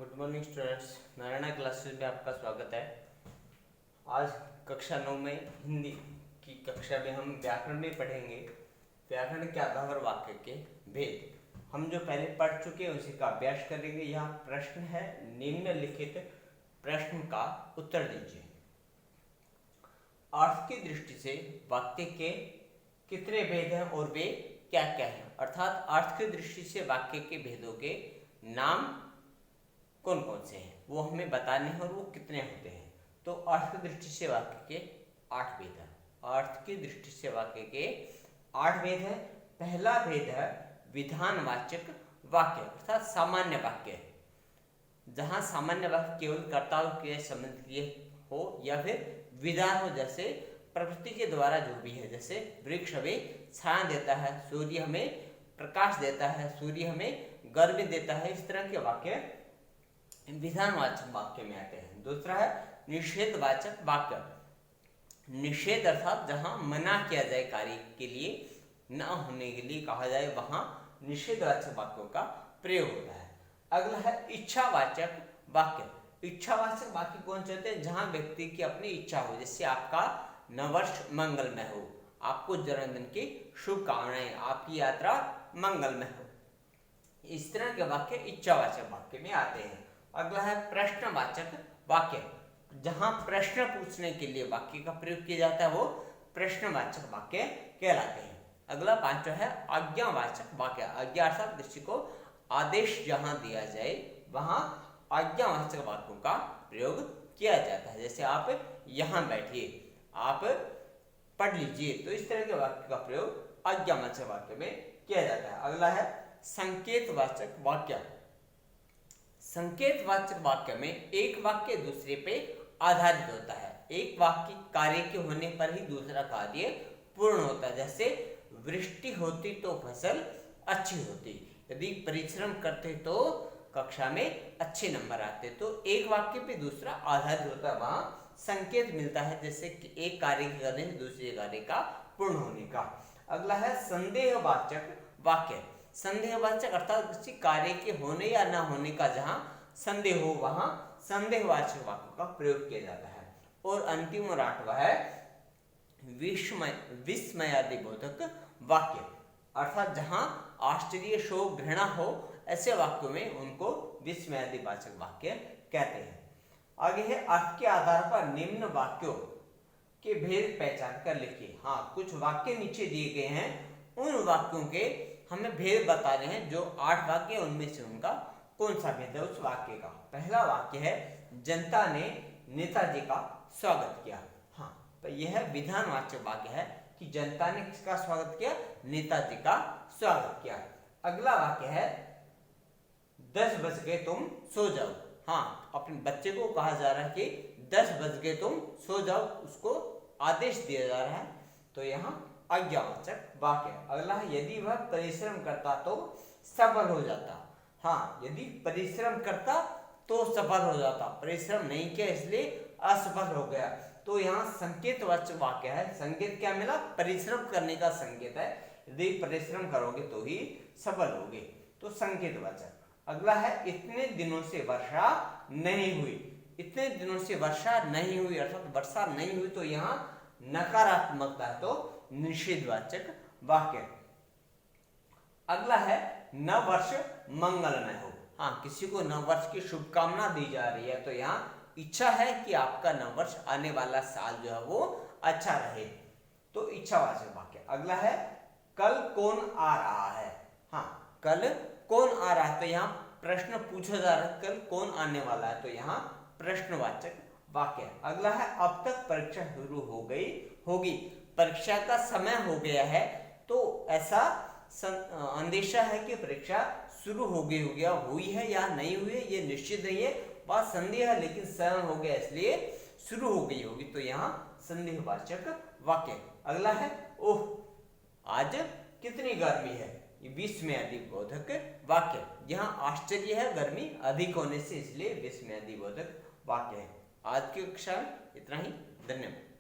Good morning students, Narayana classes में आपका स्वागत है। आज कक्षा 9 में हिंदी की कक्षा में हम व्याकरण में पढ़ेंगे व्याकरण के आधार और वाक्य के भेद। हम जो पहले पढ़ चुके हैं उसी का अभ्यास करेंगे। यह प्रश्न है, निम्नलिखित प्रश्न का उत्तर दीजिए। अर्थ की दृष्टि से वाक्य के कितने भेद हैं और वे क्या क्या हैं? अर्थात अर्थ की दृष्टि से वाक्य के भेदों के नाम कौन कौन से हैं वो हमें बताने हैं और वो कितने होते हैं। तो अर्थ की दृष्टि से वाक्य के 8 भेद हैं। अर्थ की दृष्टि से वाक्य के 8 भेद हैं। पहला भेद है विधानवाचक वाक्य अर्थात सामान्य वाक्य, जहां सामान्य वाक्य केवल कर्ता और क्रिया संबंधित हो या फिर विधान हो, जैसे प्रकृति के द्वारा जो भी है, जैसे वृक्ष हमें छाया देता है, सूर्य हमें प्रकाश देता है, सूर्य हमें गर्मी देता है। इस तरह के वाक्य विधानवाचक वाक्य में आते हैं। दूसरा है निषेधवाचक वाक्य। निषेध अर्थात जहां मना किया जाए कार्य के लिए न होने के लिए कहा जाए, वहां निषेधवाचक वाक्यों का प्रयोग होता है। अगला है इच्छावाचक वाक्य। इच्छावाचक वाक्य कौन से होते हैं? जहां व्यक्ति की अपनी इच्छा हो, जैसे आपका नववर्ष मंगलमय हो, आपको जन्मदिन की शुभकामनाएं, आपकी यात्रा मंगलमय हो। इस तरह के वाक्य इच्छावाचक वाक्य में आते हैं। अगला है प्रश्नवाचक वाक्य। जहां प्रश्न पूछने के लिए वाक्य का प्रयोग किया जाता है वो प्रश्नवाचक वाक्य कहलाते हैं। अगला 5वां है आज्ञावाचक वाक्य। आज्ञा अर्थात किसी को आदेश जहां दिया जाए वहां आज्ञावाचक वाक्यों का प्रयोग किया जाता है। जैसे आप यहां बैठिए, आप पढ़ लीजिए, तो इस तरह के वाक्य का प्रयोग आज्ञावाचक वाक्य में किया जाता है। अगला है संकेतवाचक वाक्य। संकेतवाचक वाक्य में एक वाक्य दूसरे पे आधारित होता है। एक वाक्य कार्य के होने पर ही दूसरा कार्य पूर्ण होता है। जैसे वृष्टि होती तो फसल अच्छी होती, यदि परिश्रम करते तो कक्षा में अच्छे नंबर आते। तो एक वाक्य पे दूसरा आधारित होता है, वहां संकेत मिलता है, जैसे कि एक कार्य करने से दूसरे कार्य का पूर्ण होने का। अगला है संदेहवाचक वाक्य। संदेहवाचक अर्थात किसी कार्य के होने या न होने का जहां संदेह हो वहां संदेहवाचक वाक्य का प्रयोग किया जाता है। और अंतिम और 8वां है विस्मयादिबोधक वाक्य अर्थात जहां आश्चर्य, शोक, घृणा हो, ऐसे वाक्यों में उनको विस्मयादिवाचक वाक्य कहते हैं। आगे है अर्थ के आधार पर निम्न वाक्यों के भेद पहचान कर लिखिए। हाँ, कुछ वाक्य नीचे दिए गए हैं, उन वाक्यों के हमें भेद बता रहे हैं। जो 8 वाक्य उनमें से उनका कौन सा भेद है उस वाक्य का। पहला वाक्य है जनता ने नेताजी का स्वागत किया। हाँ, तो यह विधानवाचक वाक्य है कि जनता ने किसका स्वागत किया? नेताजी का स्वागत किया। अगला वाक्य है 10 बज गए तुम सो जाओ। हाँ, अपने बच्चे को कहा जा रहा है कि 10 बज गए तुम सो जाओ, उसको आदेश दिया जा रहा है, तो यहाँ आज्ञावाचक वाक्य। अगला है यदि वह परिश्रम करता तो सफल हो जाता। हाँ, यदि परिश्रम करता तो सफल हो जाता, परिश्रम नहीं किया इसलिए असफल हो गया। तो यहाँ संकेतवाचक वाक्य है। संकेत क्या मिला? परिश्रम करने का संकेत है। यदि परिश्रम करोगे तो ही सफल होगे, तो संकेतवाचक। अगला है इतने दिनों से वर्षा नहीं हुई। इतने दिनों से वर्षा नहीं हुई अर्थात वर्षा नहीं हुई, तो यहाँ नकारात्मकता है, तो निषेधवाचक वाक्य। अगला है नव वर्ष मंगलमय हो। हाँ, किसी को नव वर्ष की शुभकामना दी जा रही है, तो यहाँ इच्छा है कि आपका नव वर्ष आने वाला साल जो है वो अच्छा रहे, तो इच्छावाचक वाक्य। अगला है कल कौन आ रहा है। हाँ, कल कौन आ रहा है, तो यहाँ प्रश्न पूछा जा रहा है, कल कौन आने वाला है, तो यहाँ प्रश्नवाचक वाक्य। अगला है अब तक परीक्षा शुरू हो गई होगी। परीक्षा का समय हो गया है, तो ऐसा अंदेशा है कि परीक्षा शुरू हो गई हो गया, हुई है या नहीं हुई है ये निश्चित नहीं है, बात संदेह है, लेकिन समय हो गया इसलिए शुरू हो गई होगी, तो यहाँ संदेहवाचक वाक्य। अगला है ओह आज कितनी गर्मी है। ये विस्मयादिबोधक वाक्य। यहाँ आश्चर्य है गर्मी अधिक होने से, इसलिए विस्मयादिबोधक वाक्य है। आज की कक्षा में इतना ही। धन्यवाद।